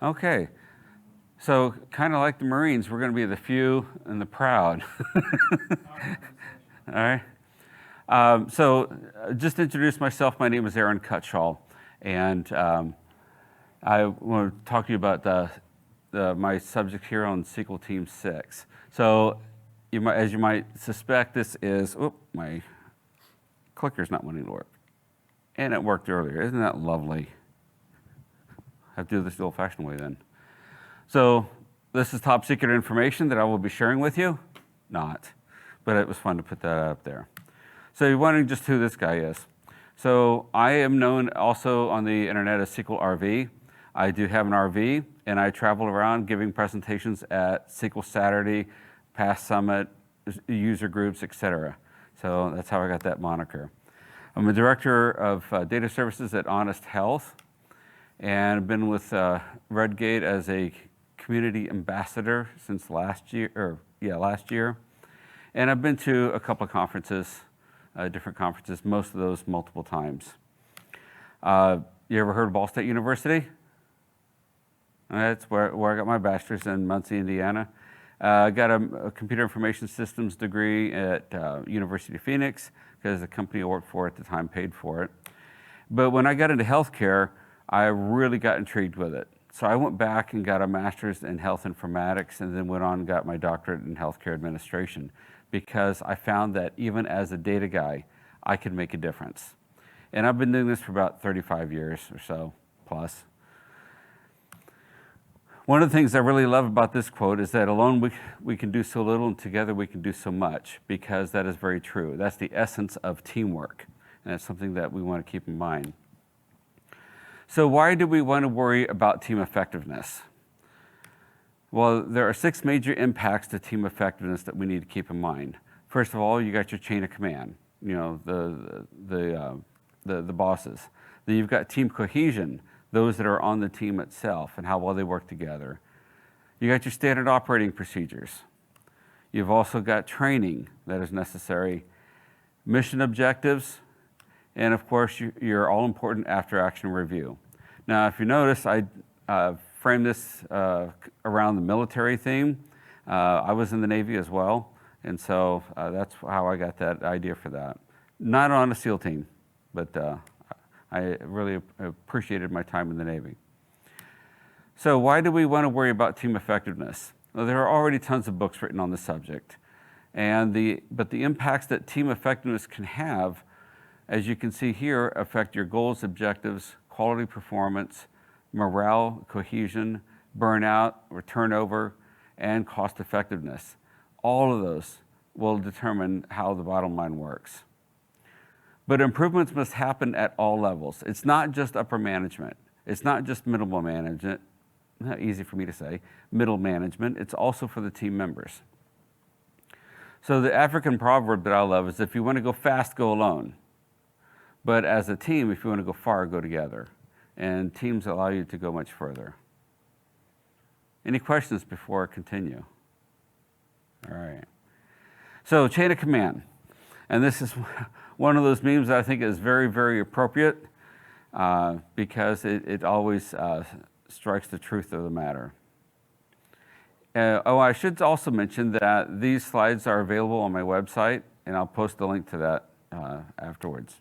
Okay, so kind of like the Marines, we're going to be the few and the proud. All right. Just to introduce myself, my name is Aaron Cutshall, and I want to talk to you about my subject here on SQL Team 6. So, as you might suspect, this is, my clicker's not wanting to work. And it worked earlier. Isn't that lovely? I have to do this the old-fashioned way then. So, this is top secret information that I will be sharing with you. Not, but it was fun to put that up there. So you're wondering just who this guy is. So I am known also on the internet as SQL RV. I do have an RV, and I travel around giving presentations at SQL Saturday, Past Summit, user groups, etc. So that's how I got that moniker. I'm a director of data services at Honest Health, and I've been with Redgate as a community ambassador since last year. And I've been to a couple of conferences, different conferences, most of those multiple times. You ever heard of Ball State University? That's where I got my bachelor's in Muncie, Indiana. I got a computer information systems degree at University of Phoenix because the company I worked for at the time paid for it. But when I got into healthcare, I really got intrigued with it. So I went back and got a master's in health informatics and then went on and got my doctorate in healthcare administration because I found that even as a data guy, I could make a difference. And I've been doing this for about 35 years or so, plus. One of the things I really love about this quote is that alone we can do so little and together we can do so much, because that is very true. That's the essence of teamwork, and that's something that we want to keep in mind. So why do we want to worry about team effectiveness? Well, there are 6 major impacts to team effectiveness that we need to keep in mind. First of all, you got your chain of command, the bosses. Then you've got team cohesion, those that are on the team itself and how well they work together. You got your standard operating procedures. You've also got training that is necessary, mission objectives, and of course, your all-important after-action review. Now, if you notice, I framed this around the military theme. I was in the Navy as well, and so that's how I got that idea for that. Not on a SEAL team, but I really appreciated my time in the Navy. So why do we want to worry about team effectiveness? Well, there are already tons of books written on the subject, but the impacts that team effectiveness can have, as you can see here, affect your goals, objectives, quality performance, morale, cohesion, burnout, or turnover, and cost effectiveness. All of those will determine how the bottom line works. But improvements must happen at all levels. It's not just upper management. It's not just middle management. Not easy for me to say, middle management. It's also for the team members. So the African proverb that I love is, if you want to go fast, go alone. But as a team, if you want to go far, go together. And teams allow you to go much further. Any questions before I continue? All right. So chain of command. And this is one of those memes that I think is very, very appropriate because it always strikes the truth of the matter. I should also mention that these slides are available on my website, and I'll post the link to that afterwards.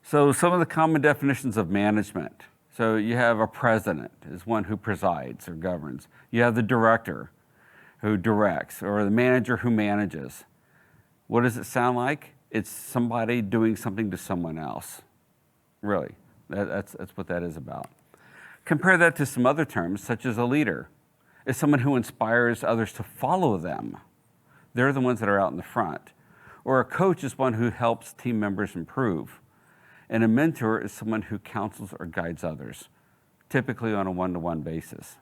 So some of the common definitions of management. So you have a president, is one who presides or governs. You have the director who directs, or the manager who manages. What does it sound like? It's somebody doing something to someone else. Really, that's what that is about. Compare that to some other terms, such as a leader. It's someone who inspires others to follow them. They're the ones that are out in the front. Or a coach is one who helps team members improve. And a mentor is someone who counsels or guides others, typically on a one-to-one basis.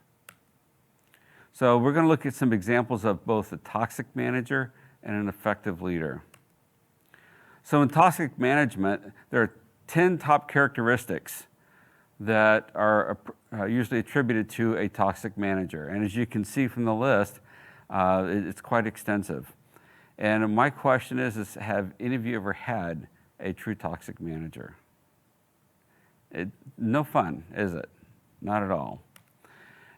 So we're going to look at some examples of both a toxic manager and an effective leader. So in toxic management, there are 10 top characteristics that are usually attributed to a toxic manager. And as you can see from the list, it's quite extensive. And my question is have any of you ever had a true toxic manager? No fun, is it? not at all.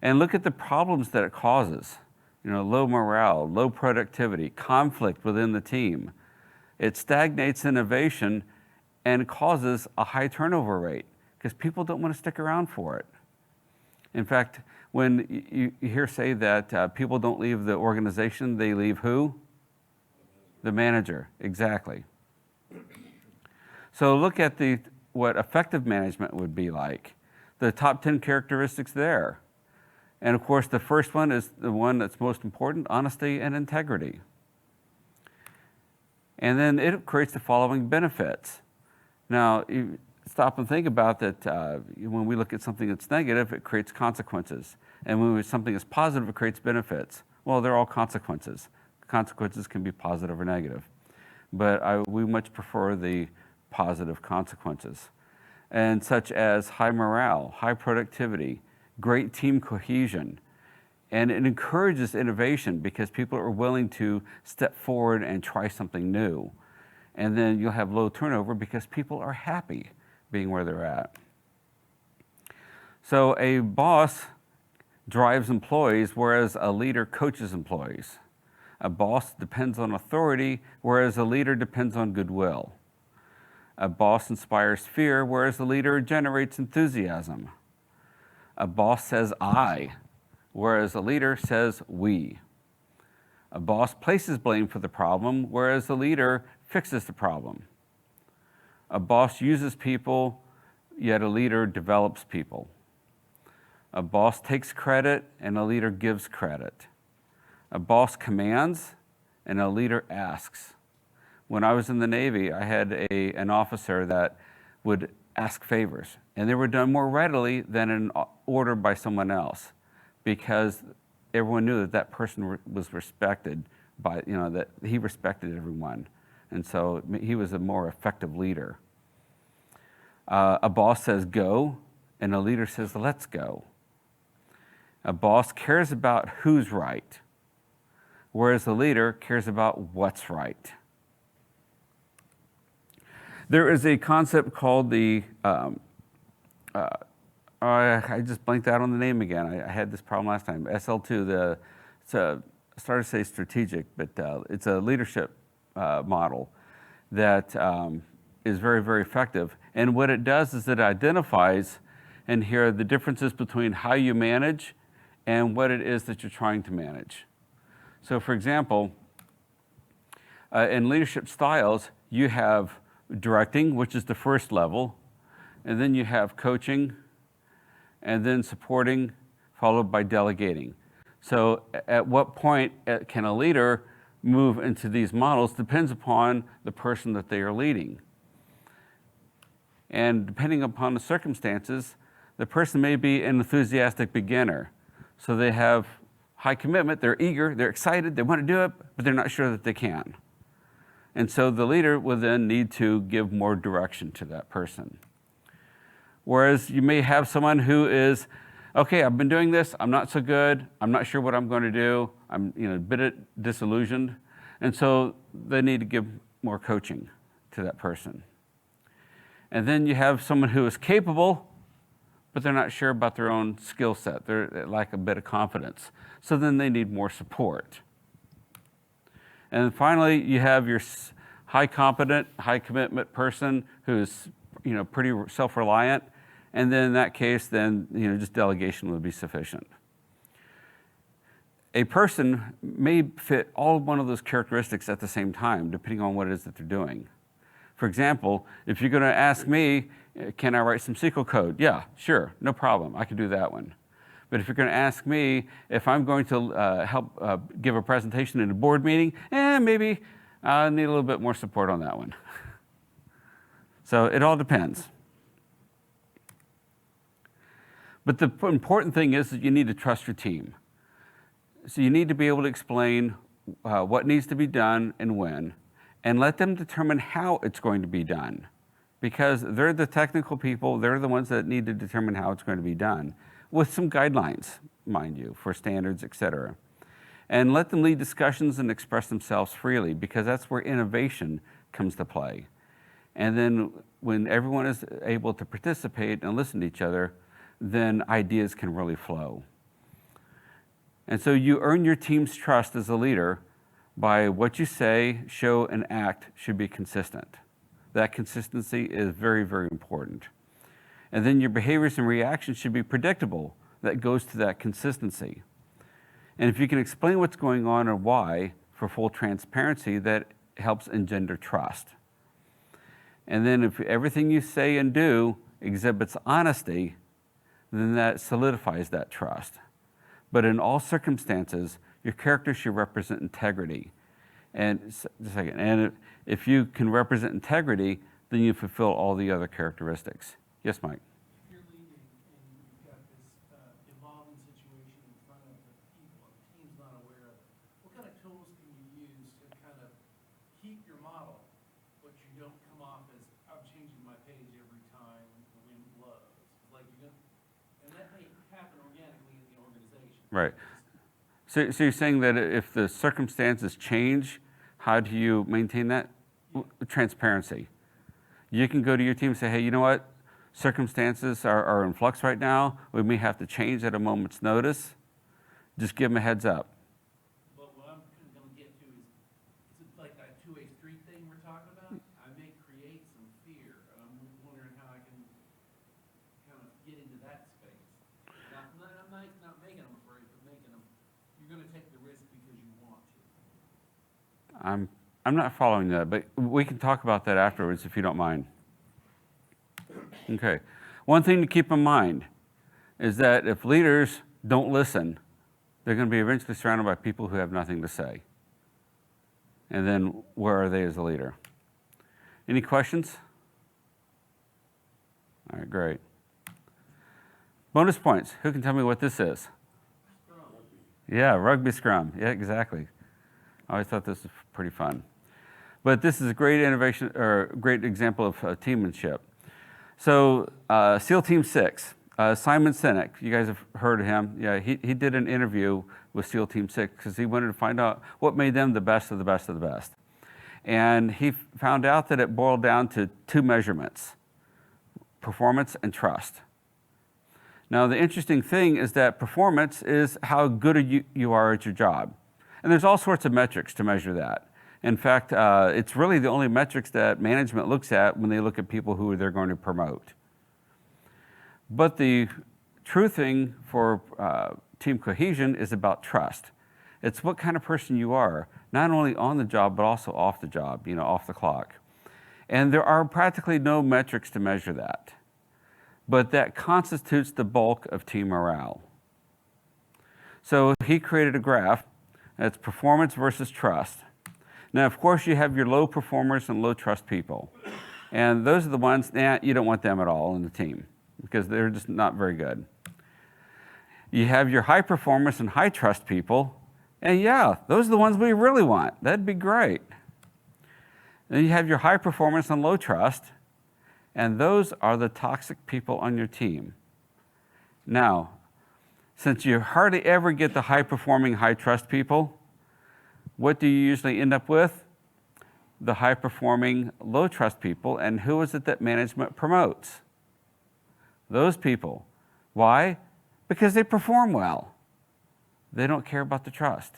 And look at the problems that it causes. Low morale, low productivity, conflict within the team. It stagnates innovation and causes a high turnover rate because people don't want to stick around for it. In fact, when you hear say that people don't leave the organization, they leave who? The manager, exactly. So look at what effective management would be like. The top 10 characteristics there. And of course, the first one is the one that's most important, honesty and integrity. And then it creates the following benefits. Now, you stop and think about that when we look at something that's negative, it creates consequences. And when something is positive, it creates benefits. Well, they're all consequences. Consequences can be positive or negative. But we much prefer the positive consequences. And such as high morale, high productivity, great team cohesion. And it encourages innovation because people are willing to step forward and try something new. And then you'll have low turnover because people are happy being where they're at. So a boss drives employees, whereas a leader coaches employees. A boss depends on authority, whereas a leader depends on goodwill. A boss inspires fear, whereas a leader generates enthusiasm. A boss says I, whereas a leader says we. A boss places blame for the problem, whereas a leader fixes the problem. A boss uses people, yet a leader develops people. A boss takes credit, and a leader gives credit. A boss commands, and a leader asks. When I was in the Navy, I had an officer that would ask favors, and they were done more readily than an order by someone else, because everyone knew that person was respected by, that he respected everyone. And so he was a more effective leader. A boss says go, and a leader says let's go. A boss cares about who's right, whereas the leader cares about what's right. There is a concept called I just blanked out on the name again. I had this problem last time. SL2, I started to say strategic, but it's a leadership model that is very, very effective. And what it does is it identifies and here are the differences between how you manage and what it is that you're trying to manage. So for example, in leadership styles, you have directing, which is the first level, and then you have coaching, and then supporting, followed by delegating. So at what point can a leader move into these models depends upon the person that they are leading. And depending upon the circumstances, the person may be an enthusiastic beginner. So they have high commitment, they're eager, they're excited, they want to do it, but they're not sure that they can. And so the leader will then need to give more direction to that person. Whereas you may have someone who is, okay, I've been doing this, I'm not so good, I'm not sure what I'm going to do, I'm a bit disillusioned, and so they need to give more coaching to that person. And then you have someone who is capable, but they're not sure about their own skill set, they lack a bit of confidence, so then they need more support. And finally, you have your high competent, high commitment person who's pretty self-reliant, and then in that case, then just delegation would be sufficient. A person may fit all one of those characteristics at the same time, depending on what it is that they're doing. For example, if you're going to ask me, can I write some SQL code? Yeah, sure, no problem, I can do that one. But if you're going to ask me if I'm going to help give a presentation in a board meeting, maybe I need a little bit more support on that one. So it all depends. But the important thing is that you need to trust your team. So you need to be able to explain what needs to be done and when, and let them determine how it's going to be done. Because they're the technical people, they're the ones that need to determine how it's going to be done, with some guidelines, mind you, for standards, et cetera. And let them lead discussions and express themselves freely, because that's where innovation comes to play. And then when everyone is able to participate and listen to each other, then ideas can really flow. And so you earn your team's trust as a leader by what you say, show, and act should be consistent. That consistency is very, very important. And then your behaviors and reactions should be predictable. That goes to that consistency. And if you can explain what's going on and why for full transparency, that helps engender trust. And then if everything you say and do exhibits honesty, then that solidifies that trust. But in all circumstances, your character should represent integrity. And just a second, and if you can represent integrity, then you fulfill all the other characteristics. Yes, Mike? If you're leading and you've got this evolving situation in front of the people, the team's not aware of it, what kind of tools can you use to kind of keep your model, but you don't come off as, I'm changing my page every time the wind blows? Like and that may happen organically in the organization. Right. So you're saying that if the circumstances change, how do you maintain that? Transparency. You can go to your team and say, hey, you know what? Circumstances are in flux right now. We may have to change at a moment's notice. Just give them a heads up. But what I'm going to get to is it like that two-way street thing we're talking about? I may create some fear. I'm wondering how I can kind of get into that space. I'm not making them afraid, but making them, you're going to take the risk because you want to. I'm not following that, but we can talk about that afterwards if you don't mind. Okay. One thing to keep in mind is that if leaders don't listen, they're going to be eventually surrounded by people who have nothing to say. And then where are they as a leader? Any questions? All right, great. Bonus points. Who can tell me what this is? Scrum. Yeah, rugby scrum. Yeah, exactly. I always thought this was pretty fun. But this is a great innovation, or great example of teammanship. So SEAL Team 6, Simon Sinek, you guys have heard of him. Yeah, he did an interview with SEAL Team 6 because he wanted to find out what made them the best of the best of the best. And he found out that it boiled down to two measurements, performance and trust. Now, the interesting thing is that performance is how good you are at your job. And there's all sorts of metrics to measure that. In fact, it's really the only metrics that management looks at when they look at people who they're going to promote. But the true thing for team cohesion is about trust. It's what kind of person you are, not only on the job, but also off the job, off the clock. And there are practically no metrics to measure that. But that constitutes the bulk of team morale. So he created a graph that's performance versus trust. Now, of course, you have your low performers and low trust people. And those are the ones, you don't want them at all in the team because they're just not very good. You have your high performers and high trust people. And yeah, those are the ones we really want. That'd be great. Then you have your high performance and low trust. And those are the toxic people on your team. Now, since you hardly ever get the high performing, high trust people, what do you usually end up with? The high-performing, low-trust people. And who is it that management promotes? Those people. Why? Because they perform well. They don't care about the trust.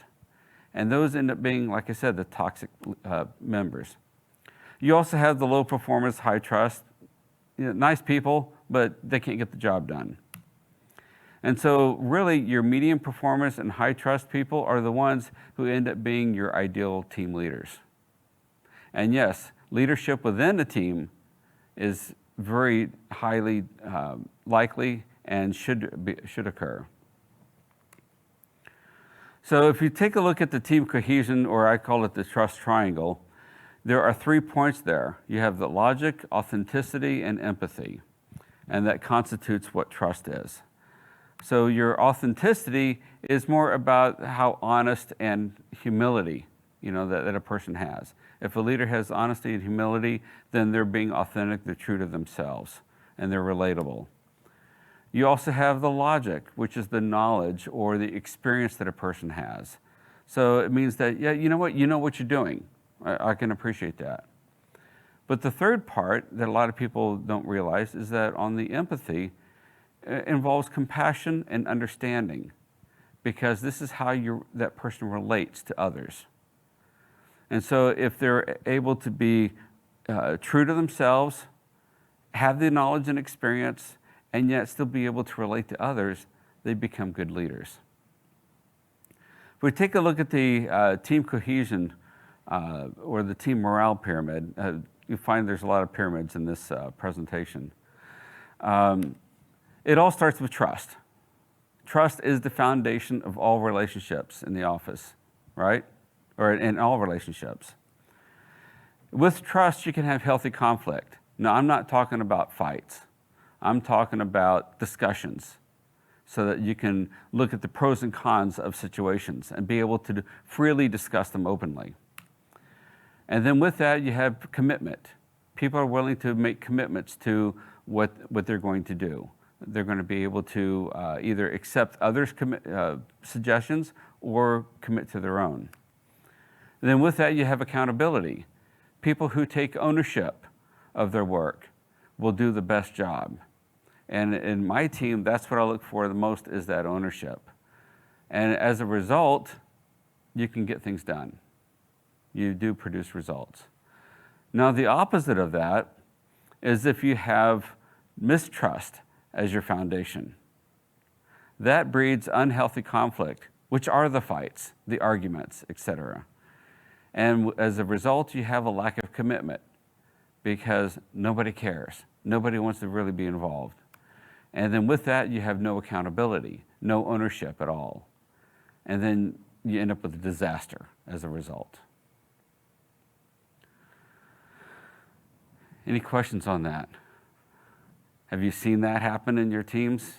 And those end up being, like I said, the toxic members. You also have the low performers, high trust. Nice people, but they can't get the job done. And so really your medium performers and high trust people are the ones who end up being your ideal team leaders. And yes, leadership within the team is very highly likely and should occur. So if you take a look at the team cohesion, or I call it the trust triangle, there are 3 points there. You have the logic, authenticity, and empathy. And that constitutes what trust is. So your authenticity is more about how honest and humility, that a person has. If a leader has honesty and humility, then they're being authentic, they're true to themselves, and they're relatable. You also have the logic, which is the knowledge or the experience that a person has. So it means that, yeah, you know what you're doing. I can appreciate that. But the third part that a lot of people don't realize is that on the empathy, involves compassion and understanding, because this is how that person relates to others. And so if they're able to be true to themselves, have the knowledge and experience, and yet still be able to relate to others, they become good leaders. If we take a look at the team cohesion or the team morale pyramid, you find there's a lot of pyramids in this presentation. It all starts with trust. Trust is the foundation of all relationships in the office, right? Or in all relationships. With trust, you can have healthy conflict. Now, I'm not talking about fights. I'm talking about discussions, so that you can look at the pros and cons of situations and be able to freely discuss them openly. And then with that, you have commitment. People are willing to make commitments to what they're going to do. They're going to be able to either accept others' suggestions or commit to their own. And then with that, you have accountability. People who take ownership of their work will do the best job. And in my team, that's what I look for the most, is that ownership. And as a result, you can get things done. You do produce results. Now, the opposite of that is if you have mistrust as your foundation. That breeds unhealthy conflict, which are the fights, the arguments, etc. And as a result, you have a lack of commitment, because nobody cares. Nobody wants to really be involved. And then with that, you have no accountability, no ownership at all. And then you end up with a disaster as a result. Any questions on that? Have you seen that happen in your teams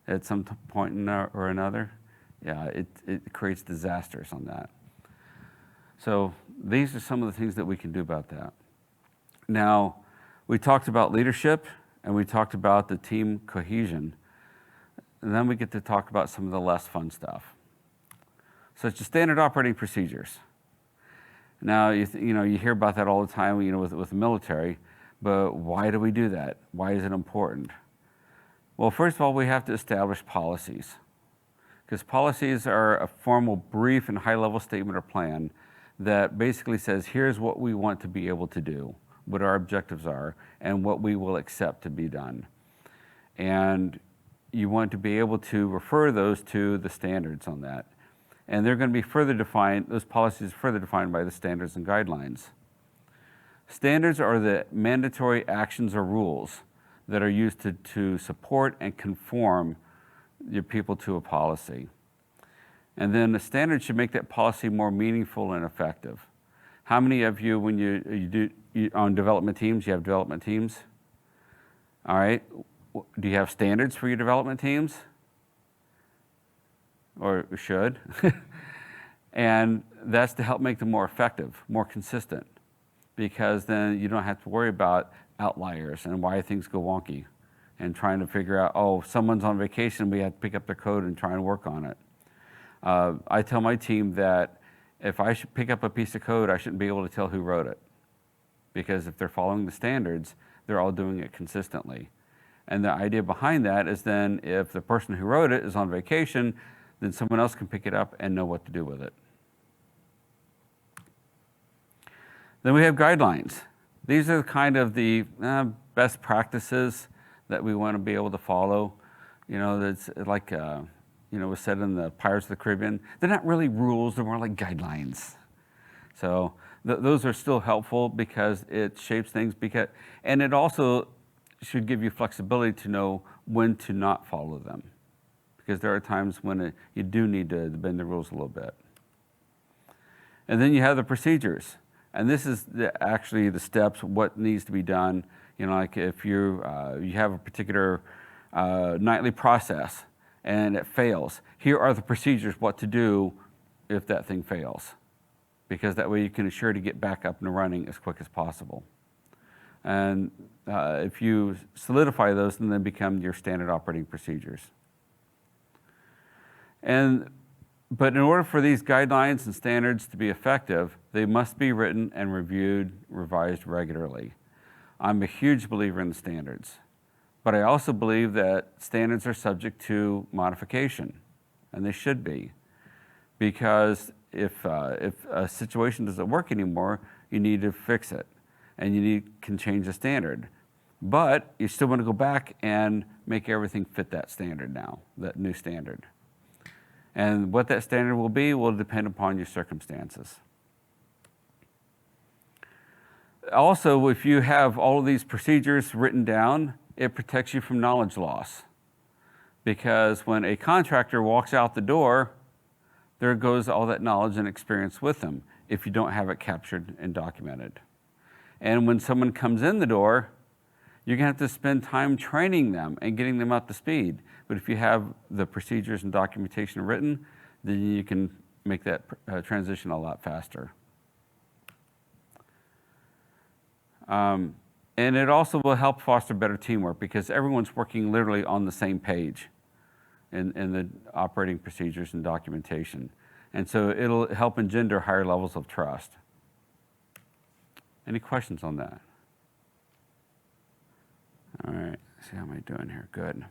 at some point or another? Yeah, it creates disasters on that. So these are some of the things that we can do about that. Now, we talked about leadership, and we talked about the team cohesion. And then we get to talk about some of the less fun stuff, such as standard operating procedures. Now, you hear about that all the time, with the military, but why do we do that? Why is it important? Well, first of all, we have to establish policies, because policies are a formal, brief, and high-level statement or plan that basically says, here's what we want to be able to do, what our objectives are, and what we will accept to be done. And you want to be able to refer those to the standards on that. And they're going to be further defined, those policies are further defined by the standards and guidelines. Standards are the mandatory actions or rules that are used to support and conform your people to a policy. And then the standards should make that policy more meaningful and effective. How many of you, when you on development teams, you have development teams? All right. Do you have standards for your development teams? Or should? And that's to help make them more effective, more consistent, because then you don't have to worry about outliers and why things go wonky and trying to figure out, oh, someone's on vacation, we have to pick up their code and try and work on it. I tell my team that if I should pick up a piece of code, I shouldn't be able to tell who wrote it, because if they're following the standards, they're all doing it consistently. And the idea behind that is then if the person who wrote it is on vacation, then someone else can pick it up and know what to do with it. Then we have guidelines. These are kind of the best practices that we want to be able to follow. That's like, was said in the Pirates of the Caribbean. They're not really rules, they're more like guidelines. So those are still helpful because it shapes things, and it also should give you flexibility to know when to not follow them, because there are times when you do need to bend the rules a little bit. And then you have the procedures. And this is actually the steps, what needs to be done. Like if you have a particular nightly process and it fails, here are the procedures what to do if that thing fails, because that way you can ensure to get back up and running as quick as possible. And if you solidify those, then they become your standard operating procedures. But in order for these guidelines and standards to be effective, they must be written and reviewed, revised regularly. I'm a huge believer in the standards, But I also believe that standards are subject to modification, and they should be. Because if a situation doesn't work anymore, you need to fix it, and can change the standard. But you still want to go back and make everything fit that standard now, that new standard. And what that standard will be will depend upon your circumstances. Also, if you have all of these procedures written down, it protects you from knowledge loss. Because when a contractor walks out the door, there goes all that knowledge and experience with them if you don't have it captured and documented. And when someone comes in the door, you're going to have to spend time training them and getting them up to speed. But if you have the procedures and documentation written, then you can make that transition a lot faster. And it also will help foster better teamwork because everyone's working literally on the same page in the operating procedures and documentation. And so it'll help engender higher levels of trust. Any questions on that? All right, see how am I doing here? Good.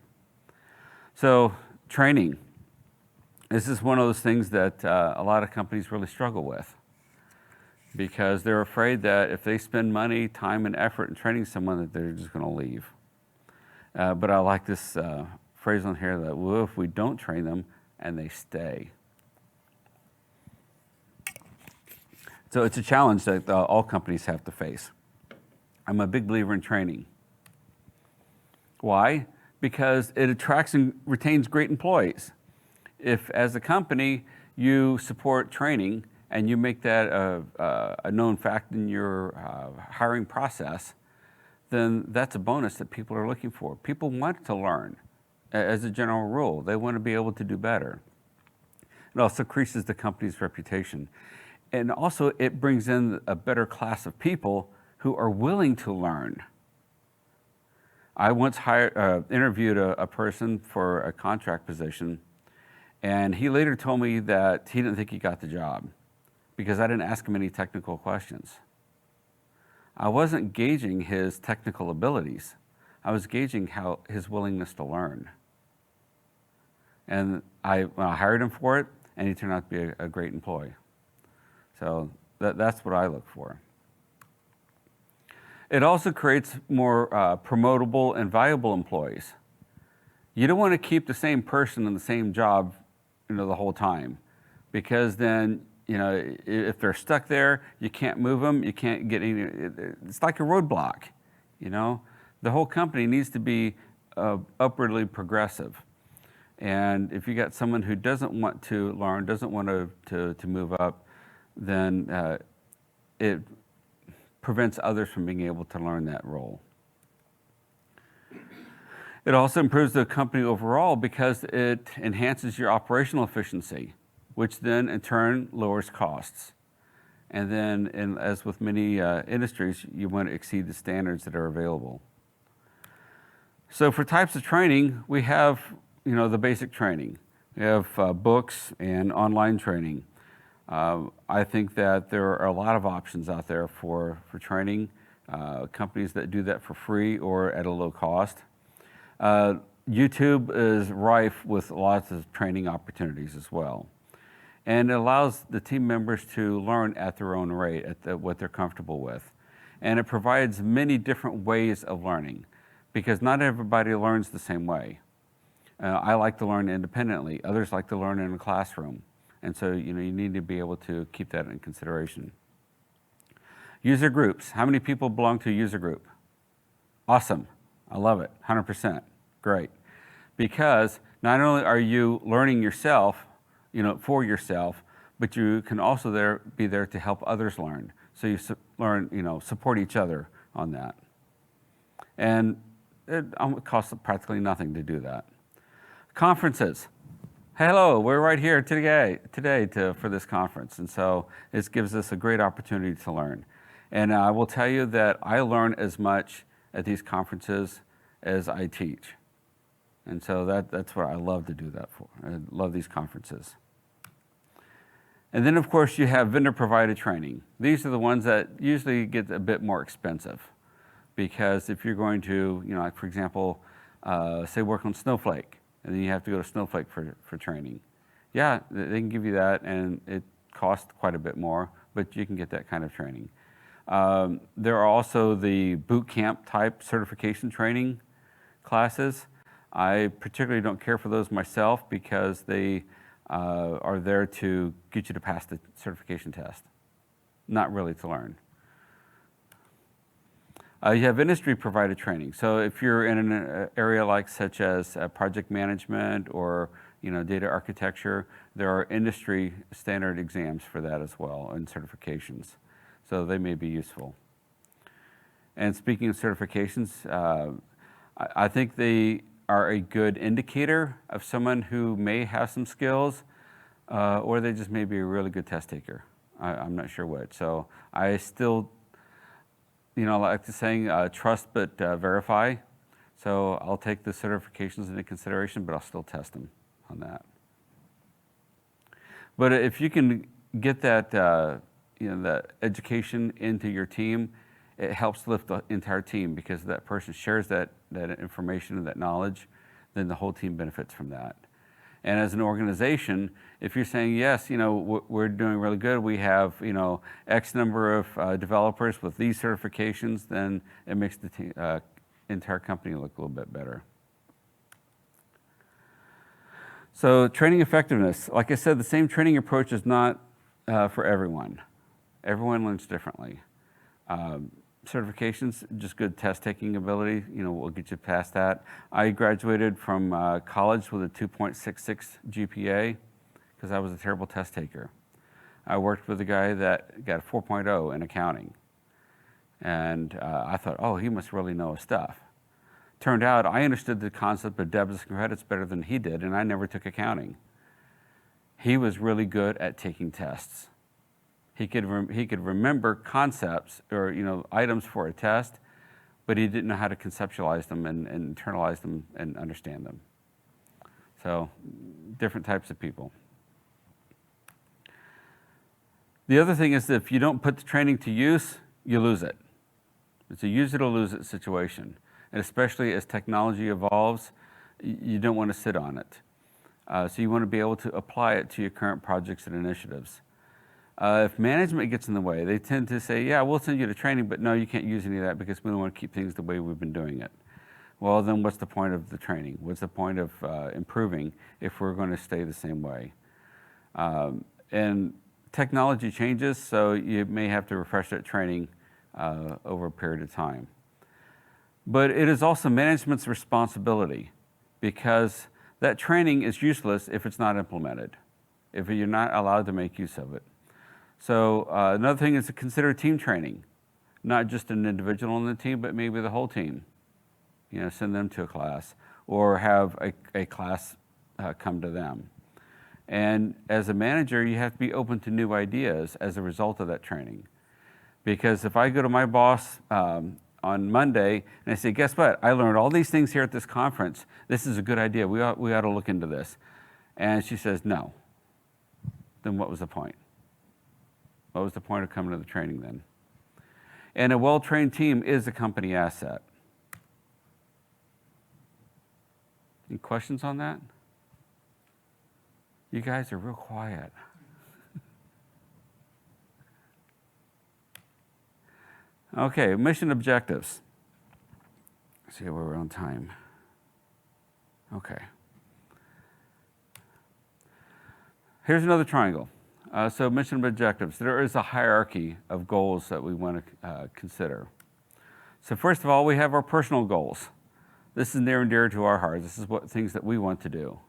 So training. This is one of those things that a lot of companies really struggle with because they're afraid that if they spend money, time, and effort in training someone, that they're just going to leave. But I like this phrase on here that, well, if we don't train them and they stay. So it's a challenge that all companies have to face. I'm a big believer in training. Why? Because it attracts and retains great employees. If, as a company, you support training and you make that a known fact in your hiring process, then that's a bonus that people are looking for. People want to learn, as a general rule. They want to be able to do better. It also increases the company's reputation. And also, it brings in a better class of people who are willing to learn. I once interviewed a person for a contract position, and he later told me that he didn't think he got the job because I didn't ask him any technical questions. I wasn't gauging his technical abilities. I was gauging his willingness to learn. And I hired him for it, and he turned out to be a great employee. So that's what I look for. It also creates more promotable and valuable employees. You don't want to keep the same person in the same job, the whole time, because then, if they're stuck there, you can't move them. You can't get any. It's like a roadblock. The whole company needs to be upwardly progressive. And if you got someone who doesn't want to learn, doesn't want to move up, then it prevents others from being able to learn that role. It also improves the company overall because it enhances your operational efficiency, which then in turn lowers costs. And then, as with many industries, you want to exceed the standards that are available. So for types of training, we have the basic training. We have books and online training. I think that there are a lot of options out there for training, companies that do that for free or at a low cost. YouTube is rife with lots of training opportunities as well. And it allows the team members to learn at their own rate, what they're comfortable with. And it provides many different ways of learning because not everybody learns the same way. I like to learn independently. Others like to learn in a classroom. And so, you need to be able to keep that in consideration. User groups. How many people belong to a user group? Awesome. I love it. 100%. Great. Because not only are you learning yourself, for yourself, but you can also be there to help others learn. So you learn, support each other on that. And it costs practically nothing to do that. Conferences. Hello, we're right here today for this conference, and so this gives us a great opportunity to learn. And I will tell you that I learn as much at these conferences as I teach. And so that's what I love to do that for. I love these conferences. And then, of course, you have vendor-provided training. These are the ones that usually get a bit more expensive because if you're going to, like for example, say work on Snowflake, and then you have to go to Snowflake for training. Yeah, they can give you that, and it costs quite a bit more, but you can get that kind of training. There are also the boot camp type certification training classes. I particularly don't care for those myself because they are there to get you to pass the certification test, not really to learn. You have industry provided training. So if you're in an area like such as project management or data architecture, there are industry standard exams for that as well and certifications. So they may be useful. And speaking of certifications, I think they are a good indicator of someone who may have some skills or they just may be a really good test taker. I'm not sure which. So I still, like the saying, trust but verify. So I'll take the certifications into consideration, but I'll still test them on that. But if you can get that, that education into your team, it helps lift the entire team because that person shares that information and that knowledge, then the whole team benefits from that. And as an organization, if you're saying, yes, we're doing really good, we have, X number of developers with these certifications, then it makes the entire company look a little bit better. So training effectiveness, like I said, the same training approach is not for everyone. Everyone learns differently. Certifications, just good test taking ability, will get you past that. I graduated from college with a 2.66 GPA because I was a terrible test taker. I worked with a guy that got a 4.0 in accounting. And I thought, oh, he must really know his stuff. Turned out I understood the concept of debits and credits better than he did, and I never took accounting. He was really good at taking tests. He could remember concepts or items for a test, but he didn't know how to conceptualize them and internalize them and understand them. So different types of people. The other thing is that if you don't put the training to use, you lose it. It's a use it or lose it situation. And especially as technology evolves, you don't want to sit on it. So you want to be able to apply it to your current projects and initiatives. If management gets in the way, they tend to say, yeah, we'll send you to training, but no, you can't use any of that because we don't want to keep things the way we've been doing it. Well, then what's the point of the training? What's the point of improving if we're going to stay the same way? And technology changes, so you may have to refresh that training over a period of time. But it is also management's responsibility because that training is useless if it's not implemented, if you're not allowed to make use of it. So another thing is to consider team training, not just an individual on the team, but maybe the whole team. Send them to a class or have a class come to them. And as a manager, you have to be open to new ideas as a result of that training. Because if I go to my boss on Monday and I say, guess what? I learned all these things here at this conference. This is a good idea. We ought to look into this. And she says, no. Then what was the point? What was the point of coming to the training then? And a well-trained team is a company asset. Any questions on that? You guys are real quiet. Okay, mission objectives. Let's see where we're on time. Okay. Here's another triangle. So mission objectives. There is a hierarchy of goals that we want to consider. So first of all, we have our personal goals. This is near and dear to our hearts. This is things that we want to do.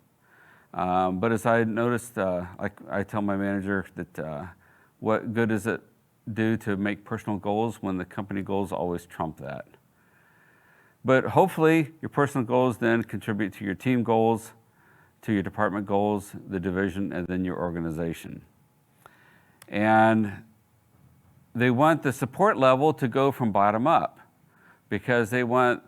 But as I noticed, I tell my manager that what good does it do to make personal goals when the company goals always trump that? But hopefully your personal goals then contribute to your team goals, to your department goals, the division, and then your organization. And they want the support level to go from bottom up because they want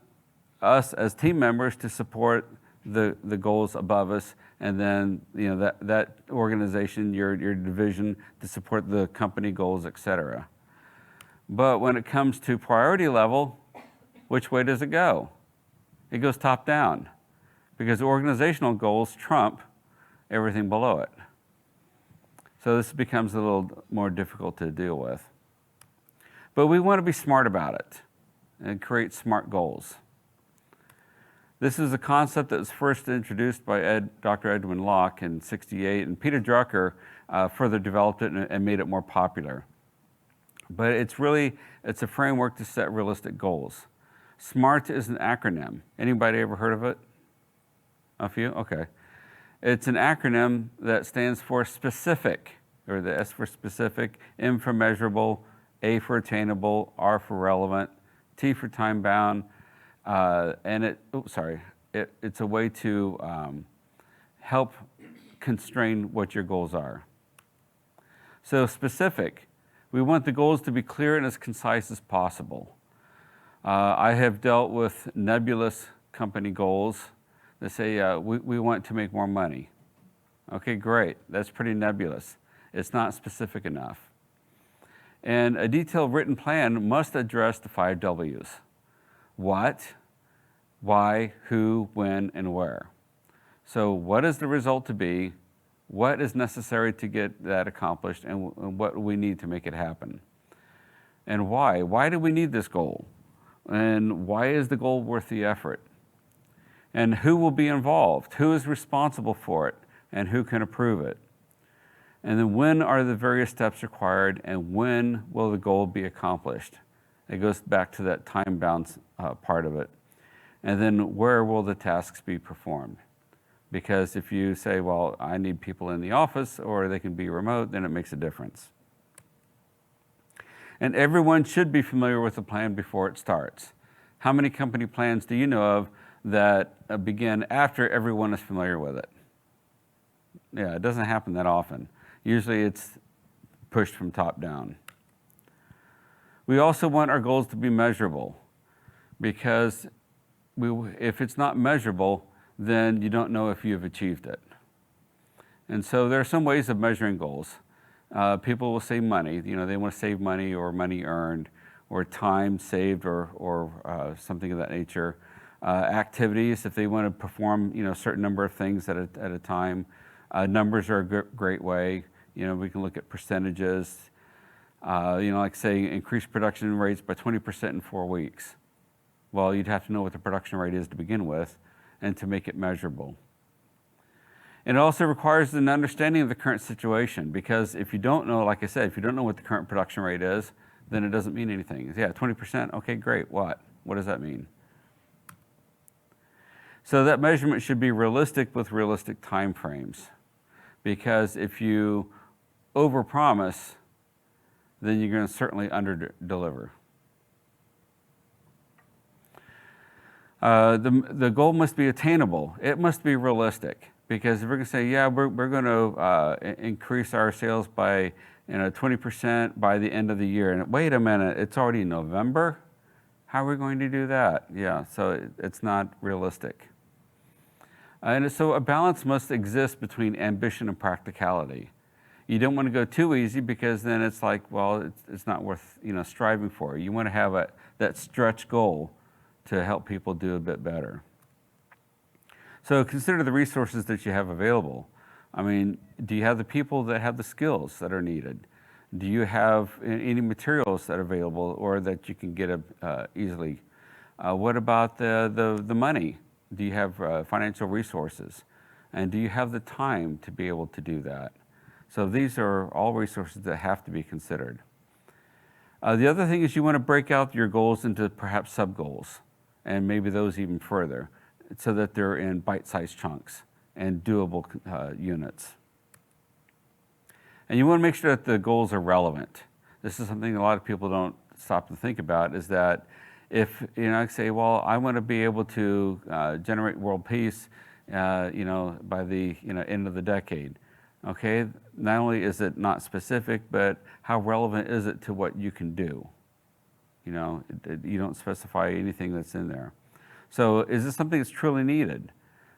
us as team members to support the goals above us, and then that organization, your division, to support the company goals, etc. But when it comes to priority level, which way does it go? It goes top down because organizational goals trump everything below it. So this becomes a little more difficult to deal with. But we want to be smart about it and create smart goals. This is a concept that was first introduced by Dr. Edwin Locke in '68, and Peter Drucker further developed it and made it more popular. But it's a framework to set realistic goals. SMART is an acronym. Anybody ever heard of it? A few? Okay. It's an acronym that stands for specific, or the S for specific, M for measurable, A for attainable, R for relevant, T for time bound, and it's a way to help constrain what your goals are. So specific, we want the goals to be clear and as concise as possible. I have dealt with nebulous company goals that say, we want to make more money. Okay, great, that's pretty nebulous. It's not specific enough. And a detailed written plan must address the 5 W's. What, why, who, when, and where. So what is the result to be? What is necessary to get that accomplished, and what we need to make it happen? And why? Why do we need this goal? And why is the goal worth the effort? And who will be involved? Who is responsible for it? And who can approve it? And then when are the various steps required, and when will the goal be accomplished? It goes back to that time-bound part of it. And then where will the tasks be performed? Because if you say, well, I need people in the office or they can be remote, then it makes a difference. And everyone should be familiar with the plan before it starts. How many company plans do you know of that begin after everyone is familiar with it? Yeah, it doesn't happen that often. Usually it's pushed from top down. We also want our goals to be measurable, because if it's not measurable, then you don't know if you've achieved it. And so there are some ways of measuring goals. People will say money, they want to save money or money earned or time saved or something of that nature. Activities, if they want to perform a certain number of things at a time. Numbers are a great way. We can look at percentages. Like say increase production rates by 20% in 4 weeks. Well, you'd have to know what the production rate is to begin with and to make it measurable. And it also requires an understanding of the current situation, because if you don't know, like I said, if you don't know what the current production rate is, then it doesn't mean anything. Yeah, 20%, okay, great, what? What does that mean? So that measurement should be realistic with realistic time frames, because if you overpromise, then you're going to certainly under-deliver. The goal must be attainable. It must be realistic, because if we're going to say, yeah, we're going to increase our sales by 20% by the end of the year, and wait a minute, it's already November? How are we going to do that? Yeah, so it's not realistic. And so a balance must exist between ambition and practicality. You don't want to go too easy, because then it's like, well, it's not worth striving for. You want to have that stretch goal to help people do a bit better. So consider the resources that you have available. I mean, do you have the people that have the skills that are needed? Do you have any materials that are available or that you can get easily? What about the money? Do you have financial resources? And do you have the time to be able to do that? So these are all resources that have to be considered. The other thing is you want to break out your goals into perhaps sub-goals, and maybe those even further, so that they're in bite-sized chunks and doable units. And you want to make sure that the goals are relevant. This is something a lot of people don't stop to think about, is that if I say, well, I want to be able to generate world peace by the end of the decade. Okay, not only is it not specific, but how relevant is it to what you can do? You don't specify anything that's in there. So is this something that's truly needed?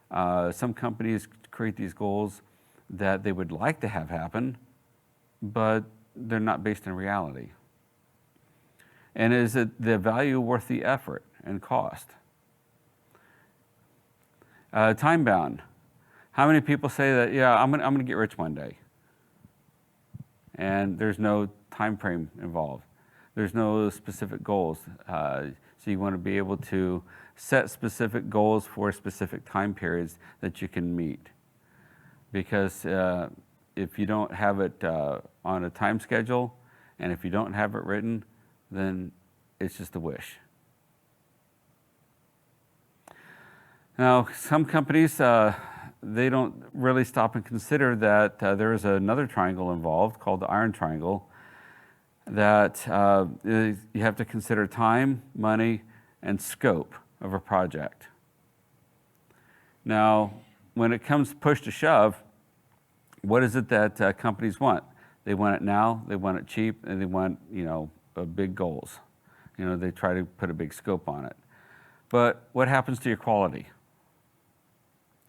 Some companies create these goals that they would like to have happen, but they're not based in reality. And is it the value worth the effort and cost? Time bound. How many people say that, yeah, I'm gonna get rich one day? And there's no time frame involved. There's no specific goals. So you want to be able to set specific goals for specific time periods that you can meet. Because if you don't have it on a time schedule, and if you don't have it written, then it's just a wish. Now, some companies, they don't really stop and consider that there is another triangle involved called the iron triangle, that you have to consider time, money, and scope of a project. Now, when it comes push to shove, what is it that companies want? They want it now, they want it cheap, and they want, big goals. They try to put a big scope on it. But what happens to your quality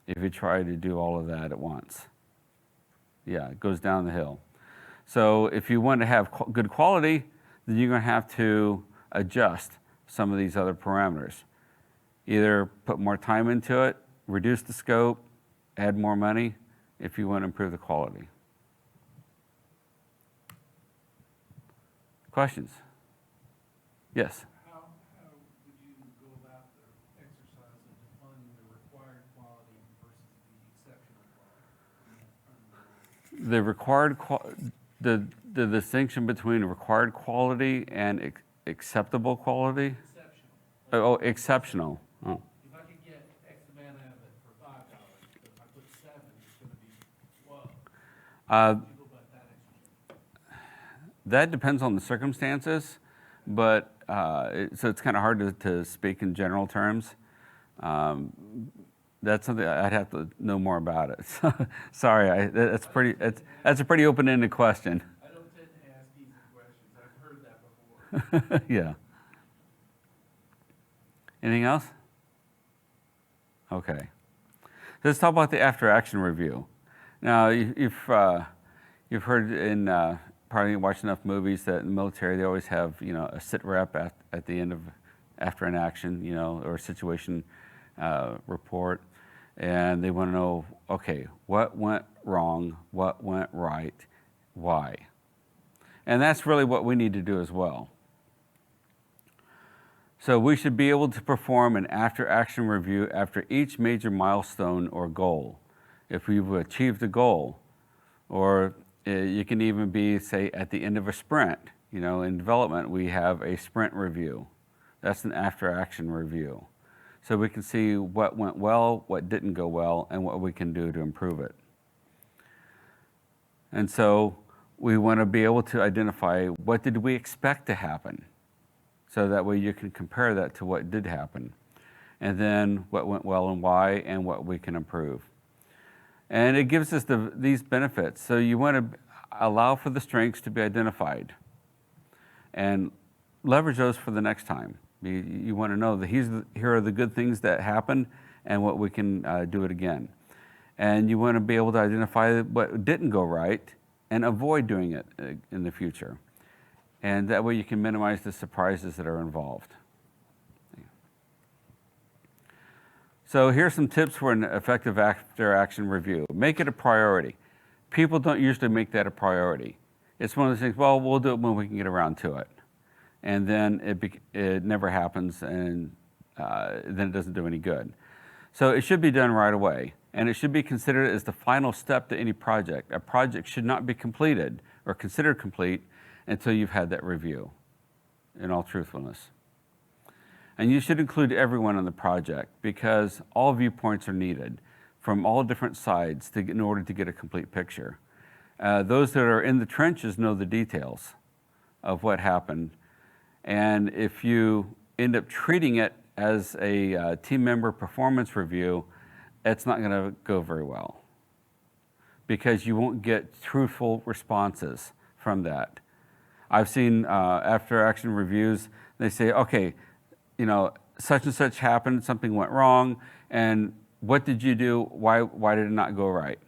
if you try to do all of that at once? Yeah, it goes down the hill. So if you want to have good quality, then you're going to have to adjust some of these other parameters. Either put more time into it, reduce the scope, add more money if you want to improve the quality. Questions? Yes? How would you go about the exercise of defining the required quality versus the exceptional quality? The required the distinction between required quality and acceptable quality? Exceptional. Exceptional. Oh. If I could get X amount out of it for $5, but if I put 7, it's going to be 12. How do you go about that exercise? That depends on the circumstances, but so it's kind of hard to speak in general terms. That's something I'd have to know more about it. Sorry, that's a pretty open-ended question. I don't tend to ask easy questions. I've heard that before. Yeah. Anything else? Okay. Let's talk about the after-action review. Now, you've heard in probably watched enough movies that in the military they always have a sit rep at the end of after an action or a situation report, and they want to know, okay, what went wrong, what went right, why, and that's really what we need to do as well. So we should be able to perform an after-action review after each major milestone or goal. If we've achieved a goal, or you can even be, say, at the end of a sprint. In development, we have a sprint review. That's an after-action review. So we can see what went well, what didn't go well, and what we can do to improve it. And so we want to be able to identify what did we expect to happen. So that way you can compare that to what did happen. And then what went well and why, and what we can improve. And it gives us these benefits. So you want to allow for the strengths to be identified and leverage those for the next time. You want to know that here are the good things that happened and what we can do it again. And you want to be able to identify what didn't go right and avoid doing it in the future. And that way you can minimize the surprises that are involved. So here's some tips for an effective after-action review. Make it a priority. People don't usually make that a priority. It's one of those things, well, we'll do it when we can get around to it. And then it never happens, and then it doesn't do any good. So it should be done right away, and it should be considered as the final step to any project. A project should not be completed or considered complete until you've had that review, in all truthfulness. And you should include everyone in the project because all viewpoints are needed from all different sides in order to get a complete picture. Those that are in the trenches know the details of what happened. And if you end up treating it as a team member performance review, it's not going to go very well because you won't get truthful responses from that. I've seen after-action reviews, they say, okay, such and such happened, something went wrong, and what did you do? Why did it not go right?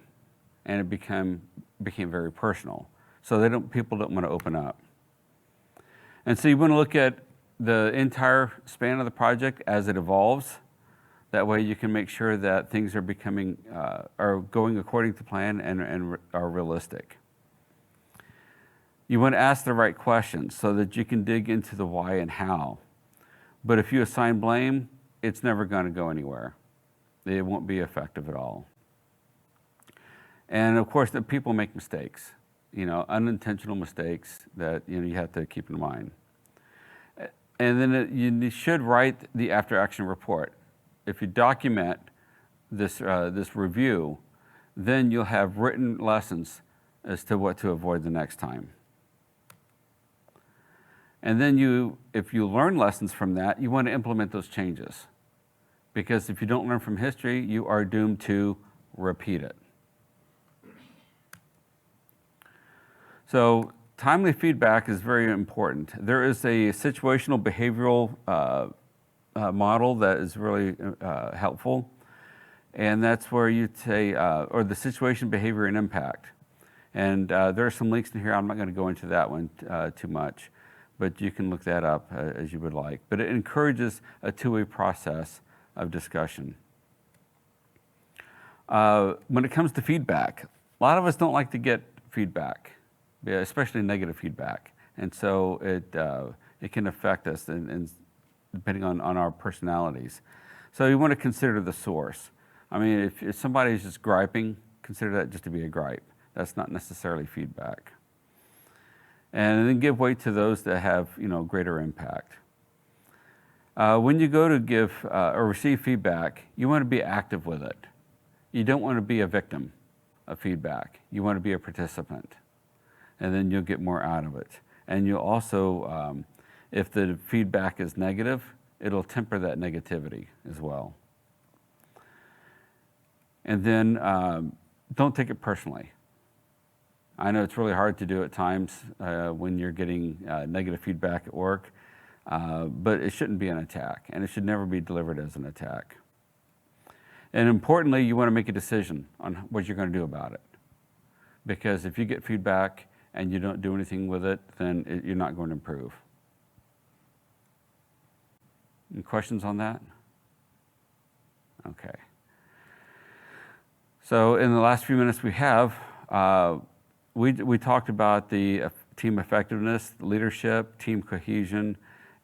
And it became very personal. So people don't want to open up. And so you want to look at the entire span of the project as it evolves. That way you can make sure that things are are going according to plan and are realistic. You want to ask the right questions so that you can dig into the why and how. But if you assign blame, it's never going to go anywhere. It won't be effective at all. And of course, the people make mistakes, unintentional mistakes that you have to keep in mind. And then you should write the after-action report. If you document this review, then you'll have written lessons as to what to avoid the next time. And then if you learn lessons from that, you want to implement those changes. Because if you don't learn from history, you are doomed to repeat it. So timely feedback is very important. There is a situational behavioral model that is really helpful. And that's where you say, or the situation, behavior, and impact. And there are some links in here. I'm not going to go into that one too much, but you can look that up as you would like. But it encourages a two-way process of discussion. When it comes to feedback, a lot of us don't like to get feedback, especially negative feedback. And so it can affect us and depending on our personalities. So you want to consider the source. I mean, if somebody is just griping, consider that just to be a gripe. That's not necessarily feedback. And then give weight to those that have greater impact. When you go to give or receive feedback, you want to be active with it. You don't want to be a victim of feedback. You want to be a participant. And then you'll get more out of it. And you'll also, if the feedback is negative, it'll temper that negativity as well. And then don't take it personally. I know it's really hard to do at times when you're getting negative feedback at work, but it shouldn't be an attack, and it should never be delivered as an attack. And importantly, you want to make a decision on what you're going to do about it. Because if you get feedback and you don't do anything with it, then you're not going to improve. Any questions on that? Okay. So in the last few minutes we have, we talked about the team effectiveness, leadership, team cohesion,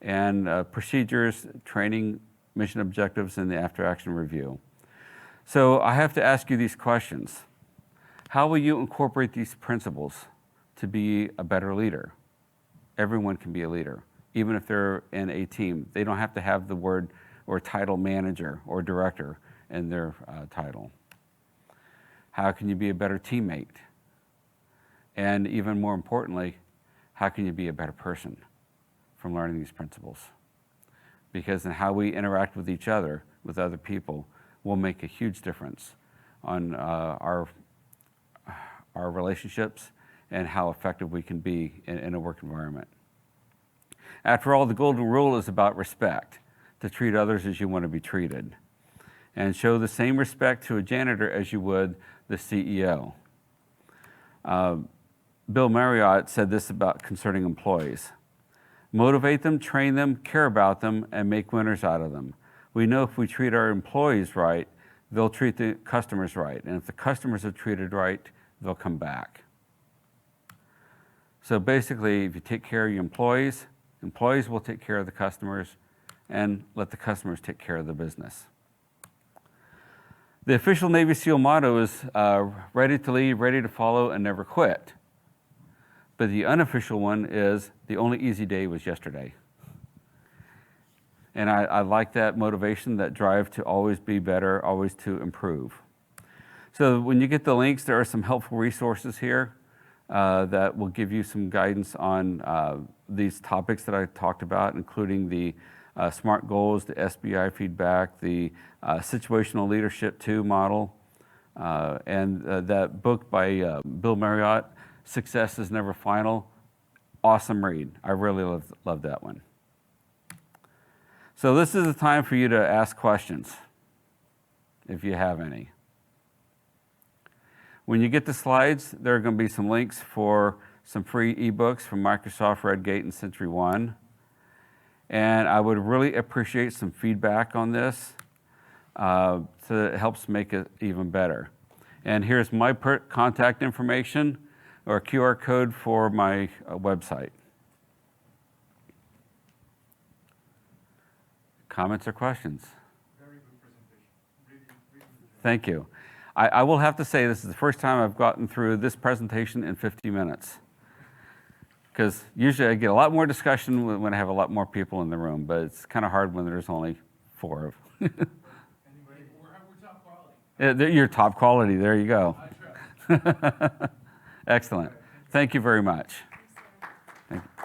and procedures, training, mission objectives, and the after-action review. So I have to ask you these questions. How will you incorporate these principles to be a better leader? Everyone can be a leader, even if they're in a team. They don't have to have the word or title manager or director in their title. How can you be a better teammate? And even more importantly, how can you be a better person from learning these principles? Because in how we interact with each other, with other people, will make a huge difference on our relationships and how effective we can be in a work environment. After all, the golden rule is about respect, to treat others as you want to be treated, and show the same respect to a janitor as you would the CEO. Bill Marriott said this about concerning employees. Motivate them, train them, care about them, and make winners out of them. We know if we treat our employees right, they'll treat the customers right. And if the customers are treated right, they'll come back. So basically, if you take care of your employees, employees will take care of the customers, and let the customers take care of the business. The official Navy SEAL motto is ready to lead, ready to follow, and never quit. But the unofficial one is the only easy day was yesterday. And I like that motivation, that drive to always be better, always to improve. So when you get the links, there are some helpful resources here that will give you some guidance on these topics that I talked about, including the SMART goals, the SBI feedback, the situational leadership 2 model, and that book by Bill Marriott, Success is Never Final. Awesome read. I really love that one. So this is the time for you to ask questions, if you have any. When you get the slides, there are going to be some links for some free ebooks from Microsoft, Redgate, and SentryOne. And I would really appreciate some feedback on this. so that it helps make it even better. And here's my contact information or QR code for my website. Comments or questions? Very good presentation. Really, really good. Thank you. I will have to say this is the first time I've gotten through this presentation in 50 minutes. Because usually I get a lot more discussion when I have a lot more people in the room, but it's kind of hard when there's only 4 of. We're top quality. You're top quality. There you go. I try. Excellent. Thank you very much. Thank you.